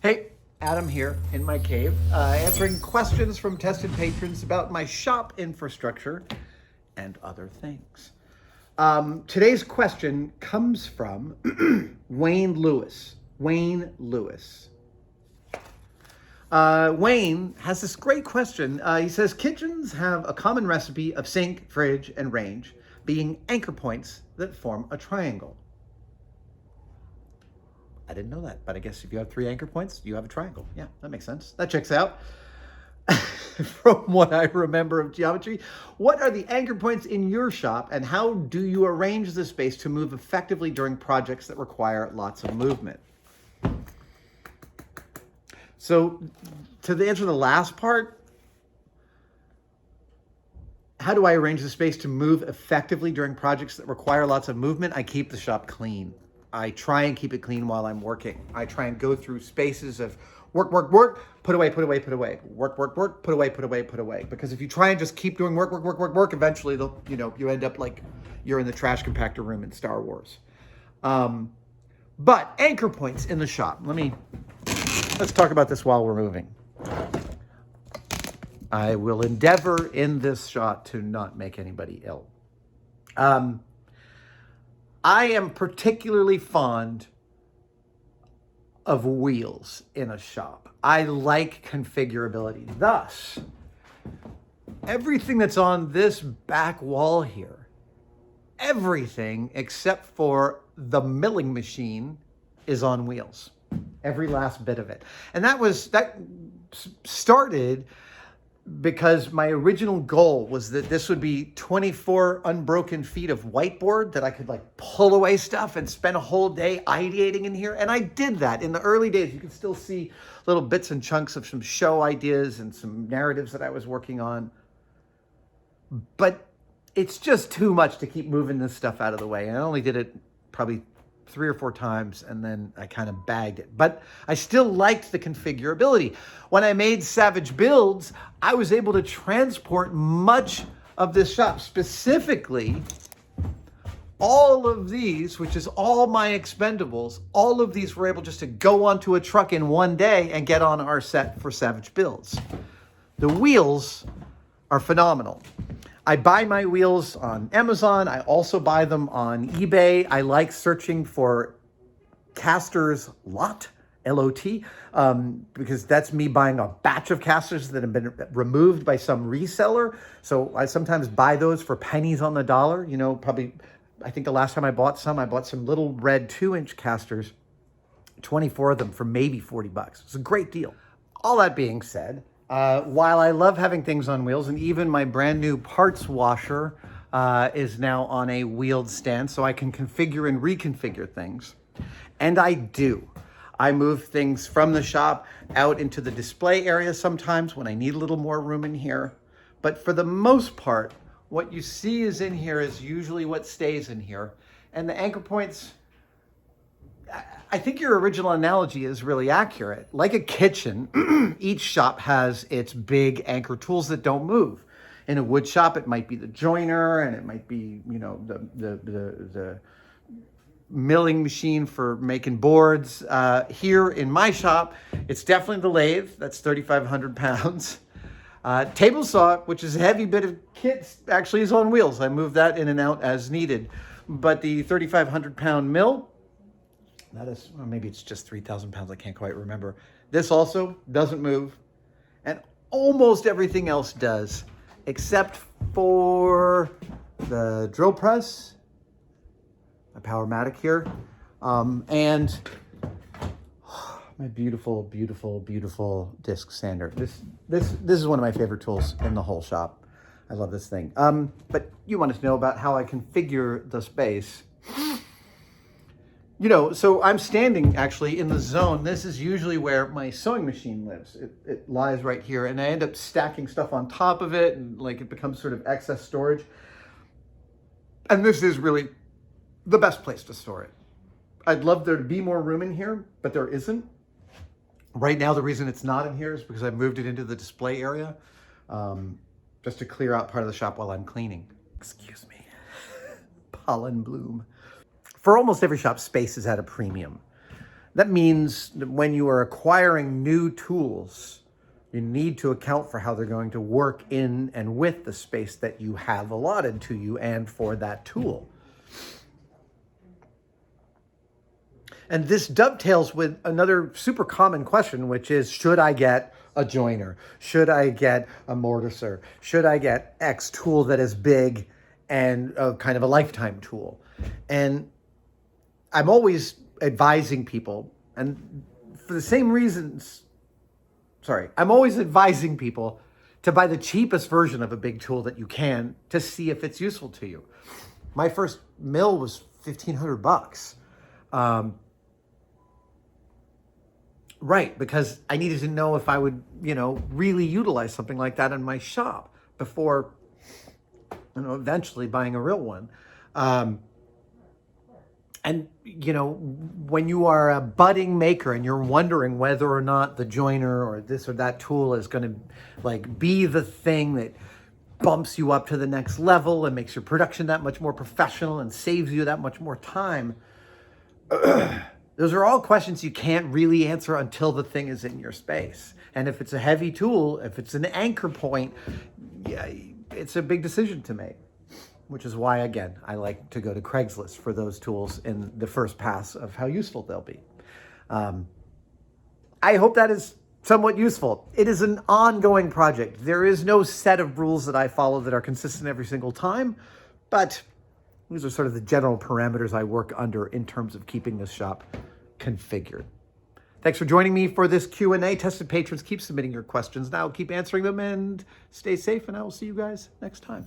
Hey, Adam here in my cave, answering questions from tested patrons about my shop infrastructure and other things. Today's question comes from Wayne Lewis. Wayne has this great question. He says, kitchens have a common recipe of sink, fridge, and range being anchor points that form a triangle. I didn't know that, but I guess if you have 3 anchor points, you have a triangle. Yeah, that makes sense. That checks out. From what I remember of geometry, what are the anchor points in your shop, and how do you arrange the space to move effectively during projects that require lots of movement? So, to answer the last part, how do I arrange the space to move effectively during projects that require lots of movement? I keep the shop clean. I try and keep it clean while I'm working. I try and go through spaces of work, put away, work, put away. Because if you try and just keep doing work, eventually you end up like you're in the trash compactor room in Star Wars. But anchor points in the shop. Let's talk about this while we're moving. I will endeavor in this shot to not make anybody ill. I am particularly fond of wheels in a shop. I like configurability. Thus, everything that's on this back wall here, everything except for the milling machine is on wheels. Every last bit of it. And that started because my original goal was that this would be 24 unbroken feet of whiteboard that I could pull away stuff and spend a whole day ideating in here. And I did that in the early days. You can still see little bits and chunks of some show ideas and some narratives that I was working on. But it's just too much to keep moving this stuff out of the way. And I only did it probably 3 or 4 times, and then I kind of bagged it. But I still liked the configurability. When I made Savage Builds, I was able to transport much of this shop, specifically all of these, which is all my expendables, all of these were able just to go onto a truck in one day and get on our set for Savage Builds. The wheels are phenomenal. I buy my wheels on Amazon. I also buy them on eBay. I like searching for casters lot, L-O-T, because that's me buying a batch of casters that have been removed by some reseller. So I sometimes buy those for pennies on the dollar. I think the last time I bought some little red 2-inch casters, 24 of them for maybe $40. It's a great deal. All that being said, while I love having things on wheels, and even my brand new parts washer is now on a wheeled stand, so I can configure and reconfigure things. And I do. I move things from the shop out into the display area sometimes when I need a little more room in here. But for the most part, what you see is in here is usually what stays in here. And the anchor points, I think your original analogy is really accurate. Like a kitchen, each shop has its big anchor tools that don't move. In a wood shop, it might be the joiner, and it might be, the milling machine for making boards. Here in my shop, it's definitely the lathe. That's 3,500 pounds. Table saw, which is a heavy bit of kit, actually is on wheels. I move that in and out as needed. But the 3,500 pound mill, that is, or maybe it's just 3,000 pounds. I can't quite remember. This also doesn't move. And almost everything else does, except for the drill press, my Powermatic here, and my beautiful disc sander. This is one of my favorite tools in the whole shop. I love this thing. But you wanted to know about how I configure the space. So I'm standing actually in the zone. This is usually where my sewing machine lives. It lies right here, and I end up stacking stuff on top of it, and it becomes sort of excess storage. And this is really the best place to store it. I'd love there to be more room in here, but there isn't. Right now, the reason it's not in here is because I moved it into the display area, just to clear out part of the shop while I'm cleaning. Excuse me. Pollen bloom. For almost every shop, space is at a premium. That means that when you are acquiring new tools, you need to account for how they're going to work in and with the space that you have allotted to you and for that tool. And this dovetails with another super common question, which is, should I get a joiner? Should I get a mortiser? Should I get X tool that is big and a kind of a lifetime tool? And I'm always advising people, and for the same reasons, I'm always advising people to buy the cheapest version of a big tool that you can to see if it's useful to you. My first mill was $1,500. Right, because I needed to know if I would, really utilize something like that in my shop before, eventually buying a real one. And, when you are a budding maker and you're wondering whether or not the joiner or this or that tool is going to be the thing that bumps you up to the next level and makes your production that much more professional and saves you that much more time, those are all questions you can't really answer until the thing is in your space. And if it's a heavy tool, if it's an anchor point, yeah, it's a big decision to make. Which is why, again, I like to go to Craigslist for those tools in the first pass of how useful they'll be. I hope that is somewhat useful. It is an ongoing project. There is no set of rules that I follow that are consistent every single time, but these are sort of the general parameters I work under in terms of keeping this shop configured. Thanks for joining me for this Q&A. Tested patrons, keep submitting your questions now. Keep answering them and stay safe, and I will see you guys next time.